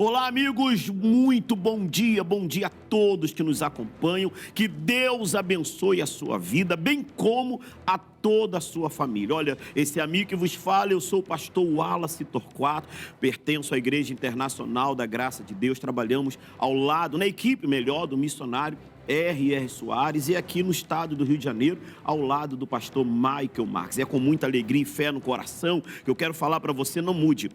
Olá, amigos, muito bom dia a todos que nos acompanham. Que Deus abençoe a sua vida, bem como a toda a sua família. Olha, esse amigo que vos fala, eu sou o pastor Wallace Torquato, pertenço à Igreja Internacional da Graça de Deus, trabalhamos ao lado, na equipe melhor, do missionário R.R. Soares, e aqui no estado do Rio de Janeiro, ao lado do pastor Michael Marques. É com muita alegria e fé no coração que eu quero falar para você: não mude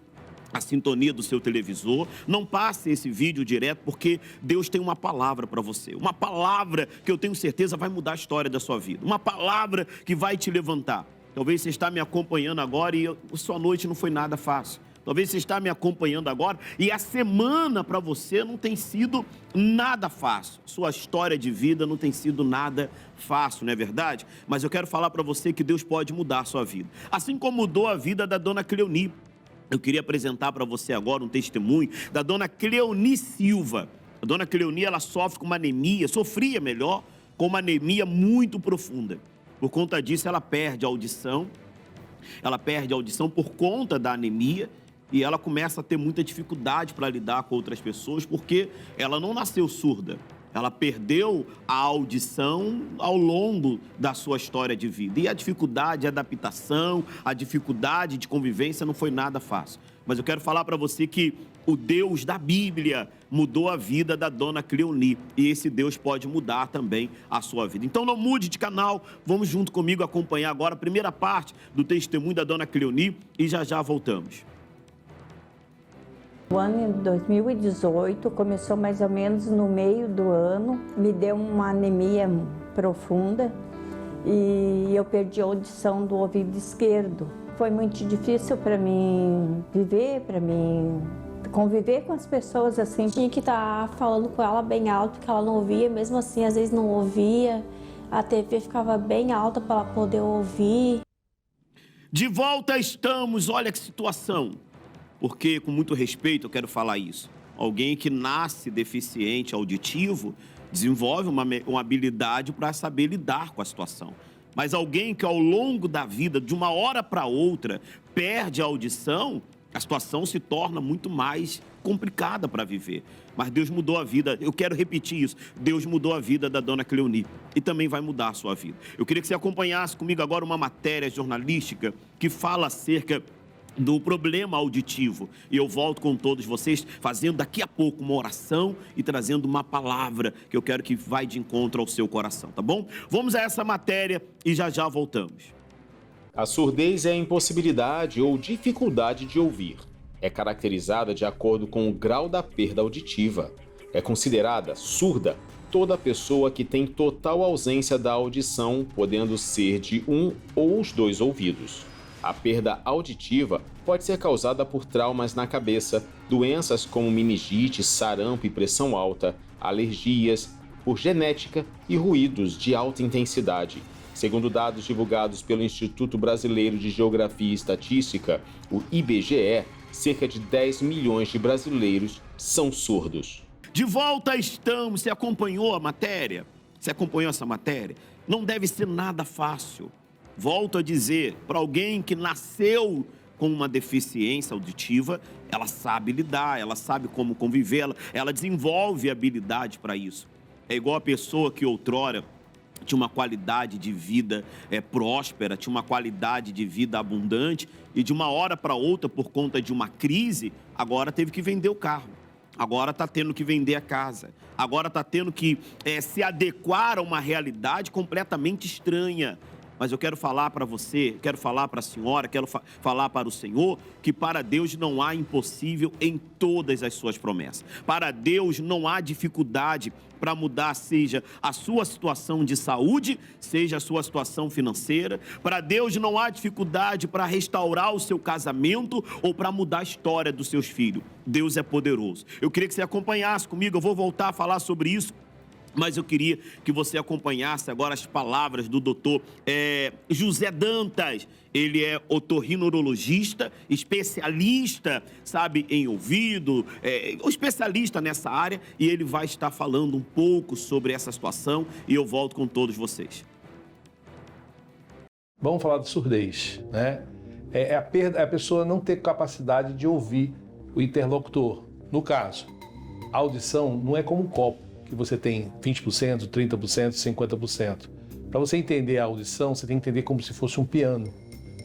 a sintonia do seu televisor, não passe esse vídeo direto, porque Deus tem uma palavra para você, uma palavra que eu tenho certeza vai mudar a história da sua vida, uma palavra que vai te levantar. Talvez você está me acompanhando agora e a sua noite não foi nada fácil. Talvez você está me acompanhando agora e a semana para você não tem sido nada fácil. Sua história de vida não tem sido nada fácil, não é verdade? Mas eu quero falar para você que Deus pode mudar a sua vida. Assim como mudou a vida da dona Cleoni. Eu queria apresentar para você agora um testemunho da dona Cleoni Silva. A dona Cleoni, ela sofre com uma anemia, sofria melhor, com uma anemia muito profunda. Por conta disso, ela perde a audição. Ela perde a audição por conta da anemia e ela começa a ter muita dificuldade para lidar com outras pessoas, porque ela não nasceu surda. Ela perdeu a audição ao longo da sua história de vida. E a dificuldade de adaptação, a dificuldade de convivência não foi nada fácil. Mas eu quero falar para você que o Deus da Bíblia mudou a vida da dona Cleoni. E esse Deus pode mudar também a sua vida. Então não mude de canal, vamos junto comigo acompanhar agora a primeira parte do testemunho da dona Cleoni e já voltamos. O ano de 2018 começou mais ou menos no meio do ano, me deu uma anemia profunda e eu perdi a audição do ouvido esquerdo. Foi muito difícil para mim viver, para mim conviver com as pessoas assim. Tinha que estar falando com ela bem alto, porque ela não ouvia, mesmo assim às vezes não ouvia. A TV ficava bem alta para ela poder ouvir. De volta estamos, olha que situação. Porque, com muito respeito, eu quero falar isso. Alguém que nasce deficiente auditivo desenvolve uma habilidade para saber lidar com a situação. Mas alguém que, ao longo da vida, de uma hora para outra, perde a audição, a situação se torna muito mais complicada para viver. Mas Deus mudou a vida, eu quero repetir isso, Deus mudou a vida da dona Cleoni e também vai mudar a sua vida. Eu queria que você acompanhasse comigo agora uma matéria jornalística que fala acerca do problema auditivo. E eu volto com todos vocês, fazendo daqui a pouco uma oração e trazendo uma palavra que eu quero que vai de encontro ao seu coração, tá bom? Vamos a essa matéria e já voltamos. A surdez é a impossibilidade ou dificuldade de ouvir. É caracterizada de acordo com o grau da perda auditiva. É considerada surda toda pessoa que tem total ausência da audição, podendo ser de um ou os dois ouvidos. A perda auditiva pode ser causada por traumas na cabeça, doenças como meningite, sarampo e pressão alta, alergias, por genética e ruídos de alta intensidade. Segundo dados divulgados pelo Instituto Brasileiro de Geografia e Estatística, o IBGE, cerca de 10 milhões de brasileiros são surdos. De volta estamos. Você acompanhou a matéria? Você acompanhou essa matéria? Não deve ser nada fácil. Volto a dizer, para alguém que nasceu com uma deficiência auditiva, ela sabe lidar, ela sabe como conviver, ela desenvolve habilidade para isso. É igual a pessoa que outrora tinha uma qualidade de vida próspera, tinha uma qualidade de vida abundante e de uma hora para outra, por conta de uma crise, agora teve que vender o carro. Agora está tendo que vender a casa. Agora está tendo que se adequar a uma realidade completamente estranha. Mas eu quero falar para você, quero falar para a senhora, quero falar para o Senhor, que para Deus não há impossível em todas as suas promessas. Para Deus não há dificuldade para mudar, seja a sua situação de saúde, seja a sua situação financeira. Para Deus não há dificuldade para restaurar o seu casamento ou para mudar a história dos seus filhos. Deus é poderoso. Eu queria que você acompanhasse comigo, eu vou voltar a falar sobre isso. Mas eu queria que você acompanhasse agora as palavras do doutor José Dantas. Ele é otorrinologista, especialista, sabe, em ouvido, especialista nessa área. E ele vai estar falando um pouco sobre essa situação e eu volto com todos vocês. Vamos falar de surdez, né? É a pessoa não ter capacidade de ouvir o interlocutor, No caso, a audição não é como um copo, que você tem 20%, 30%, 50%. Para você entender a audição, você tem que entender como se fosse um piano.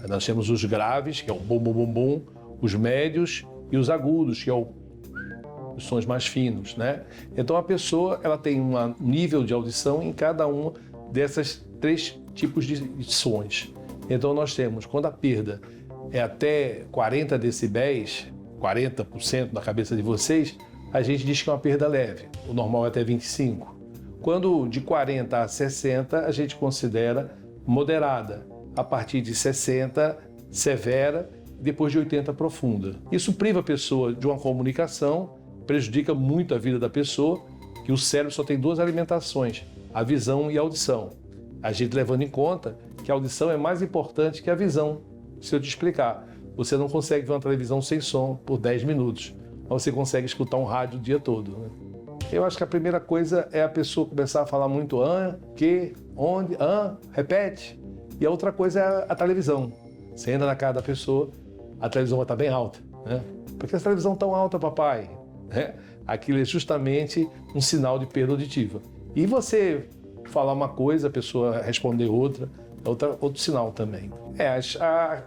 Nós temos os graves, que é o bum, bum, bum, bum, os médios e os agudos, que é os sons mais finos, né? Então a pessoa ela tem um nível de audição em cada uma dessas 3 tipos de sons. Então nós temos, quando a perda é até 40 decibéis, 40% na cabeça de vocês, a gente diz que é uma perda leve, o normal é até 25. Quando de 40 a 60, a gente considera moderada, a partir de 60, severa, depois de 80, profunda. Isso priva a pessoa de uma comunicação, prejudica muito a vida da pessoa, que o cérebro só tem 2 alimentações, a visão e a audição. A gente levando em conta que a audição é mais importante que a visão. Se eu te explicar, você não consegue ver uma televisão sem som por 10 minutos, mas você consegue escutar um rádio o dia todo, né? Eu acho que a primeira coisa é a pessoa começar a falar muito que, onde, repete. E a outra coisa é a televisão. Você entra na casa da pessoa, a televisão vai estar bem alta, né? Por que essa televisão tão alta, papai? Né? Aquilo é justamente um sinal de perda auditiva. E você falar uma coisa, a pessoa responder outra, outro sinal também.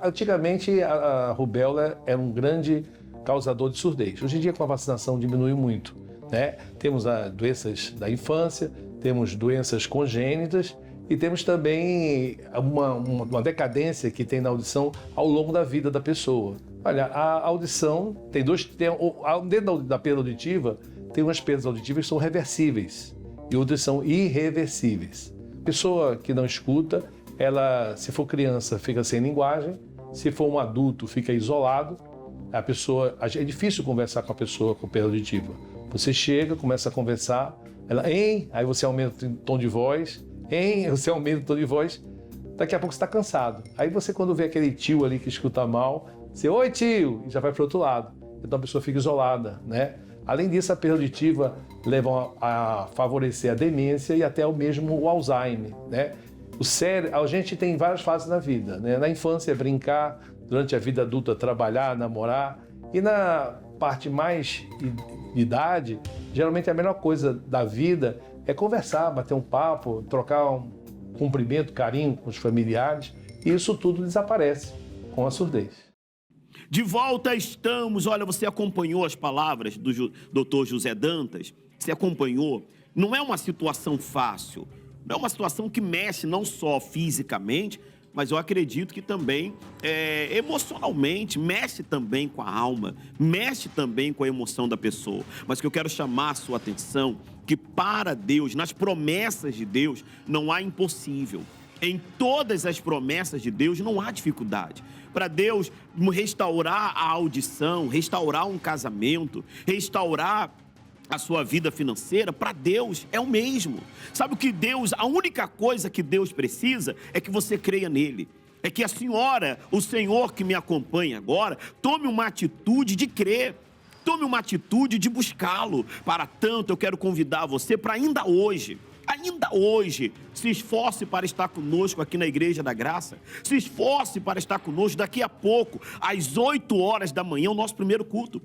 Antigamente a rubéola era um grande causador de surdez. Hoje em dia com a vacinação diminuiu muito, né? Temos as doenças da infância, temos doenças congênitas e temos também uma decadência que tem na audição ao longo da vida da pessoa. Olha, a audição dentro da perda auditiva, tem umas perdas auditivas que são reversíveis e outras são irreversíveis. Pessoa que não escuta, ela, se for criança, fica sem linguagem, se for um adulto, fica isolado. É difícil conversar com a pessoa com perda auditiva. Você chega, começa a conversar, ela, hein? Aí você aumenta o tom de voz, hein? Você aumenta o tom de voz, daqui a pouco você está cansado. Aí você, quando vê aquele tio ali que escuta mal, você, oi tio, e já vai para o outro lado. Então a pessoa fica isolada, né? Além disso, a perda auditiva leva a favorecer a demência e até o Alzheimer, né? O cérebro, a gente tem várias fases na vida, né? Na infância é brincar, durante a vida adulta trabalhar, namorar, e na parte mais de idade, geralmente a melhor coisa da vida é conversar, bater um papo, trocar um cumprimento, carinho com os familiares, e isso tudo desaparece com a surdez. De volta estamos, olha, você acompanhou as palavras do Dr. José Dantas, você acompanhou, não é uma situação fácil, não é uma situação que mexe não só fisicamente, mas eu acredito que também emocionalmente, mexe também com a alma, mexe também com a emoção da pessoa. Mas que eu quero chamar a sua atenção, que para Deus, nas promessas de Deus, não há impossível. Em todas as promessas de Deus não há dificuldade. Para Deus restaurar a audição, restaurar um casamento, restaurar a sua vida financeira, para Deus é o mesmo. Sabe o que Deus, a única coisa que Deus precisa é que você creia nele. É que a senhora, o Senhor que me acompanha agora, tome uma atitude de crer. Tome uma atitude de buscá-lo. Para tanto, eu quero convidar você para ainda hoje, se esforce para estar conosco aqui na Igreja da Graça. Se esforce para estar conosco daqui a pouco, às 8 horas da manhã, o nosso primeiro culto.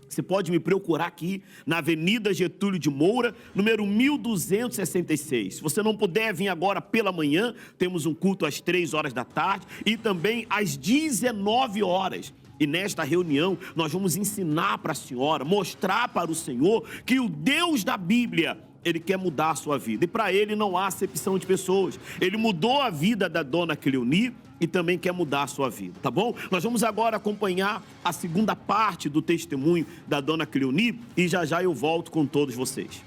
Você pode me procurar aqui na Avenida Getúlio de Moura, número 1266. Se você não puder vir agora pela manhã, temos um culto às 3 horas da tarde e também às 19 horas. E nesta reunião nós vamos ensinar para a senhora, mostrar para o Senhor que o Deus da Bíblia, Ele quer mudar a sua vida. E para Ele não há acepção de pessoas. Ele mudou a vida da dona Cleoni e também quer mudar a sua vida, tá bom? Nós vamos agora acompanhar a segunda parte do testemunho da dona Cleoni e já já eu volto com todos vocês.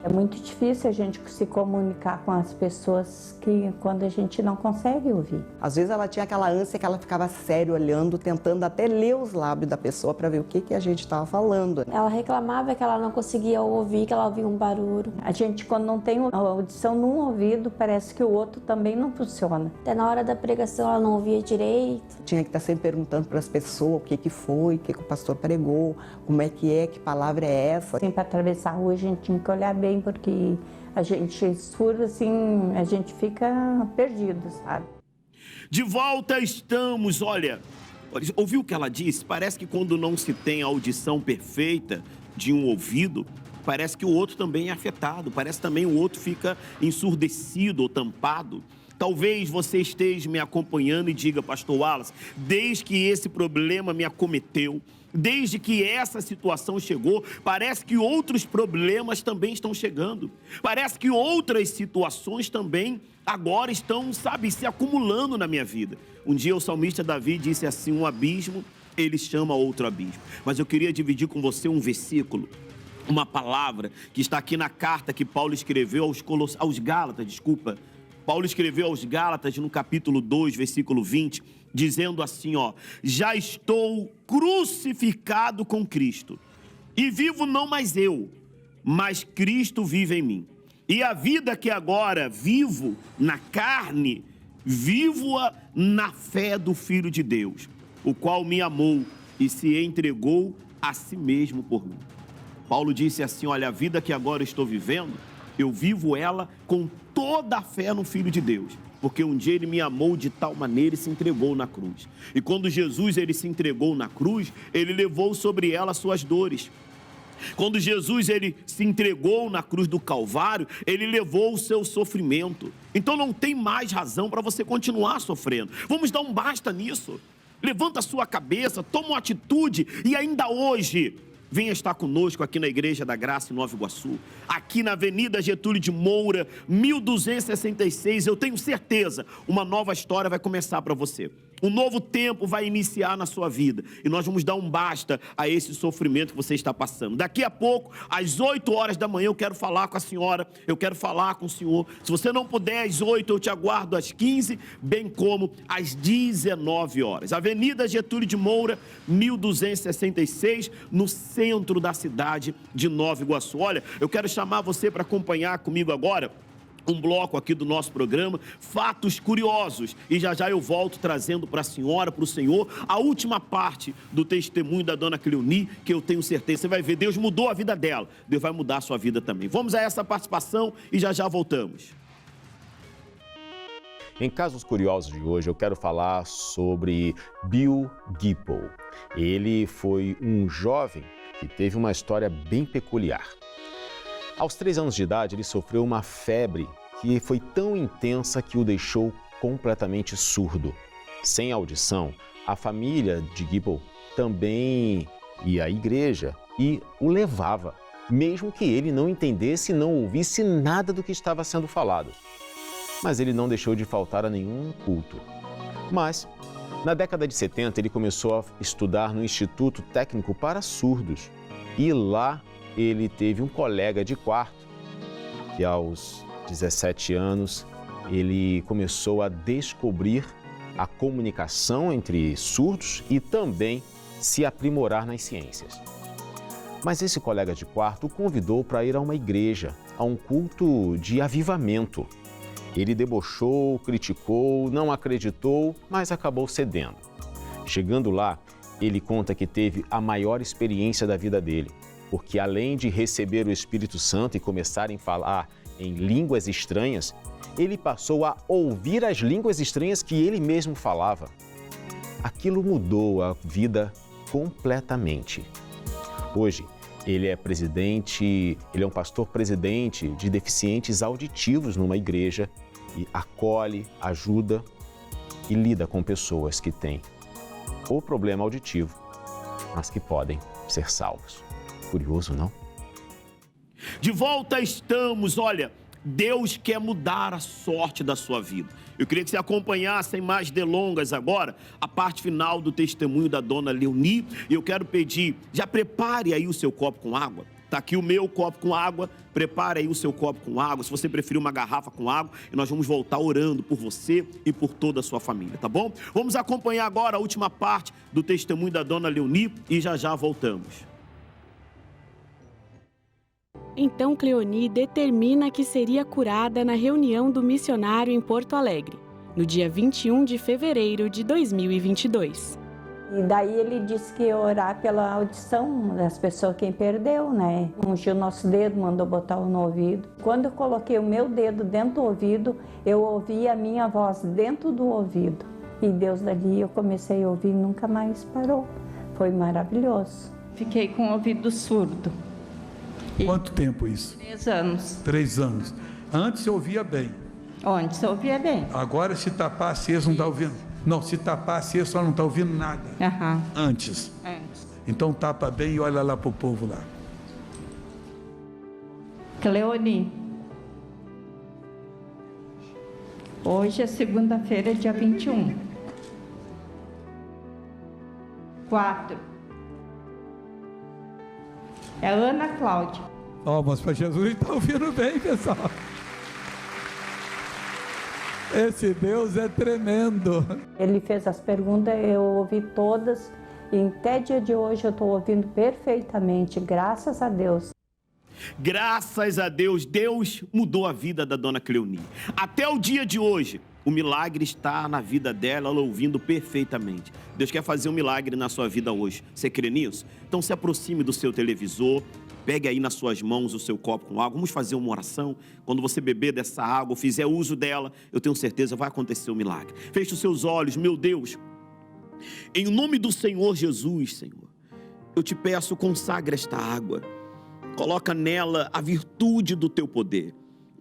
É muito difícil a gente se comunicar com as pessoas quando a gente não consegue ouvir. Às vezes ela tinha aquela ânsia que ela ficava sério olhando, tentando até ler os lábios da pessoa para ver o que a gente estava falando. Ela reclamava que ela não conseguia ouvir, que ela ouvia um barulho. A gente, quando não tem a audição num ouvido, parece que o outro também não funciona. Até na hora da pregação ela não ouvia direito. Tinha que estar sempre perguntando para as pessoas o que foi, o que o pastor pregou, como é, que palavra é essa. Assim, para atravessar a rua a gente tinha que olhar bem, porque a gente surda assim, a gente fica perdido, sabe? De volta estamos, olha, Ouviu o que ela disse? Parece que quando não se tem a audição perfeita de um ouvido, parece que o outro também é afetado, parece também o outro fica ensurdecido ou tampado. Talvez você esteja me acompanhando e diga, pastor Wallace, desde que esse problema me acometeu, desde que essa situação chegou, parece que outros problemas também estão chegando. Parece que outras situações também agora estão, se acumulando na minha vida. Um dia o salmista Davi disse assim, um abismo, ele chama outro abismo. Mas eu queria dividir com você um versículo, uma palavra que está aqui na carta que Paulo escreveu aos Gálatas, Paulo escreveu aos Gálatas no capítulo 2, versículo 20, dizendo assim, já estou crucificado com Cristo, e vivo não mais eu, mas Cristo vive em mim. E a vida que agora vivo na carne, vivo-a na fé do Filho de Deus, o qual me amou e se entregou a si mesmo por mim. Paulo disse assim, olha, a vida que agora estou vivendo, eu vivo ela com toda a fé no Filho de Deus, porque um dia ele me amou de tal maneira e se entregou na cruz. E quando Jesus ele se entregou na cruz, ele levou sobre ela as suas dores. Quando Jesus ele se entregou na cruz do Calvário, ele levou o seu sofrimento. Então não tem mais razão para você continuar sofrendo. Vamos dar um basta nisso. Levanta a sua cabeça, toma uma atitude e ainda hoje venha estar conosco aqui na Igreja da Graça em Nova Iguaçu, aqui na Avenida Getúlio de Moura, 1266. Eu tenho certeza, uma nova história vai começar para você. Um novo tempo vai iniciar na sua vida e nós vamos dar um basta a esse sofrimento que você está passando. Daqui a pouco, às 8 horas da manhã, eu quero falar com a senhora, eu quero falar com o senhor. Se você não puder às 8, eu te aguardo às 15, bem como às 19 horas. Avenida Getúlio de Moura, 1266, no centro da cidade de Nova Iguaçu. Olha, eu quero chamar você para acompanhar comigo agora um bloco aqui do nosso programa, Fatos Curiosos. E já já eu volto trazendo para a senhora, para o senhor, a última parte do testemunho da dona Cleoni, que eu tenho certeza, você vai ver, Deus mudou a vida dela, Deus vai mudar a sua vida também. Vamos a essa participação e já já voltamos. Em Casos Curiosos de hoje, eu quero falar sobre Bill Gipple. Ele foi um jovem que teve uma história bem peculiar. Aos 3 anos de idade, ele sofreu uma febre que foi tão intensa que o deixou completamente surdo. Sem audição, a família de Gipple também ia à igreja e o levava, mesmo que ele não entendesse e não ouvisse nada do que estava sendo falado. Mas ele não deixou de faltar a nenhum culto. Mas, na década de 70, ele começou a estudar no Instituto Técnico para Surdos. E lá ele teve um colega de quarto que aos 17 anos ele começou a descobrir a comunicação entre surdos e também se aprimorar nas ciências. Mas esse colega de quarto o convidou para ir a uma igreja, a um culto de avivamento. Ele debochou, criticou, não acreditou, mas acabou cedendo. Chegando lá, ele conta que teve a maior experiência da vida dele, porque além de receber o Espírito Santo e começar a falar em línguas estranhas, ele passou a ouvir as línguas estranhas que ele mesmo falava. Aquilo mudou a vida completamente. Hoje, ele é um pastor presidente de deficientes auditivos numa igreja e acolhe, ajuda e lida com pessoas que têm o problema auditivo, mas que podem ser salvos. Curioso, não? De volta estamos, olha, Deus quer mudar a sorte da sua vida. Eu queria que você acompanhasse, sem mais delongas agora, a parte final do testemunho da dona Leoni. E eu quero pedir, já prepare aí o seu copo com água. Está aqui o meu copo com água, prepare aí o seu copo com água, se você preferir uma garrafa com água, e nós vamos voltar orando por você e por toda a sua família, tá bom? Vamos acompanhar agora a última parte do testemunho da dona Leoni e já já voltamos. Então Cleoni determina que seria curada na reunião do missionário em Porto Alegre, no dia 21 de fevereiro de 2022. E daí ele disse que ia orar pela audição das pessoas, quem perdeu, né? Ungiu o nosso dedo, mandou botar no ouvido. Quando eu coloquei o meu dedo dentro do ouvido, eu ouvi a minha voz dentro do ouvido. E Deus dali eu comecei a ouvir e nunca mais parou. Foi maravilhoso. Fiquei com o ouvido surdo. Quanto tempo isso? 3 anos. 3 anos. Antes você ouvia bem. Onde eu ouvia bem. Agora, se tapar a ceia, não está ouvindo. Não, se tapar a ceia, só não está ouvindo nada. Antes. Então tapa bem e olha lá para o povo lá. Cleoni. Hoje é segunda-feira, dia 21. 4. É Ana Cláudia. Palmas para Jesus, está ouvindo bem, pessoal. Esse Deus é tremendo. Ele fez as perguntas, eu ouvi todas. E até dia de hoje eu estou ouvindo perfeitamente, graças a Deus. Graças a Deus, Deus mudou a vida da dona Cleoni. Até o dia de hoje, o milagre está na vida dela, ela ouvindo perfeitamente. Deus quer fazer um milagre na sua vida hoje. Você crê nisso? Então se aproxime do seu televisor, pegue aí nas suas mãos o seu copo com água, vamos fazer uma oração. Quando você beber dessa água, fizer uso dela, eu tenho certeza vai acontecer um milagre. Feche os seus olhos, meu Deus. Em nome do Senhor Jesus, Senhor, eu te peço, consagra esta água. Coloca nela a virtude do teu poder,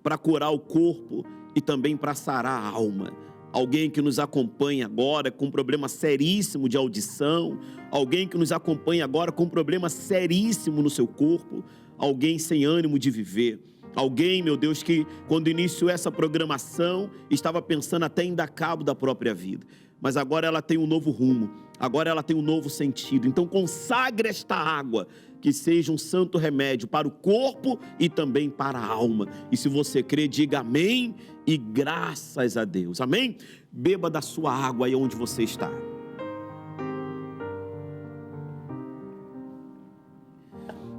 para curar o corpo e também para sarar a alma. Alguém que nos acompanha agora com um problema seríssimo de audição, alguém que nos acompanha agora com um problema seríssimo no seu corpo, alguém sem ânimo de viver. Alguém, meu Deus, que quando iniciou essa programação, estava pensando até em dar cabo da própria vida. Mas agora ela tem um novo rumo, agora ela tem um novo sentido. Então consagre esta água, que seja um santo remédio para o corpo e também para a alma. E se você crê, diga amém e graças a Deus. Amém? Beba da sua água aí onde você está.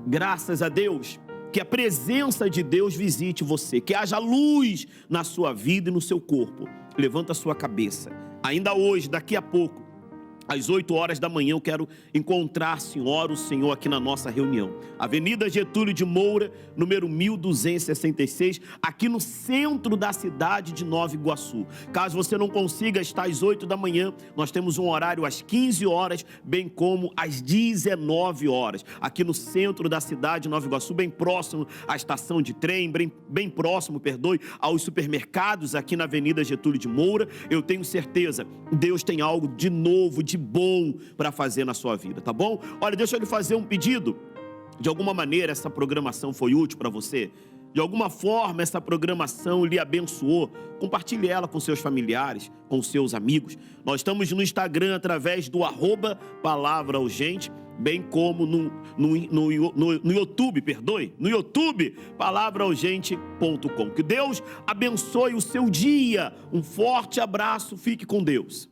Graças a Deus. Que a presença de Deus visite você, que haja luz na sua vida e no seu corpo. Levanta a sua cabeça. Ainda hoje, daqui a pouco, às 8 horas da manhã, eu quero encontrar a senhora, o senhor aqui na nossa reunião. Avenida Getúlio de Moura, número 1266, aqui no centro da cidade de Nova Iguaçu. Caso você não consiga estar às 8 da manhã, nós temos um horário às 15 horas, bem como às 19 horas. Aqui no centro da cidade de Nova Iguaçu, bem próximo à estação de trem, bem próximo, aos supermercados aqui na Avenida Getúlio de Moura. Eu tenho certeza, Deus tem algo de novo, de bom para fazer na sua vida, tá bom? Olha, deixa eu lhe fazer um pedido. De alguma maneira essa programação foi útil para você? De alguma forma essa programação lhe abençoou? Compartilhe ela com seus familiares, com seus amigos. Nós estamos no Instagram através do @Palavra Urgente, bem como no YouTube, no YouTube, palavraurgente.com. Que Deus abençoe o seu dia. Um forte abraço, fique com Deus.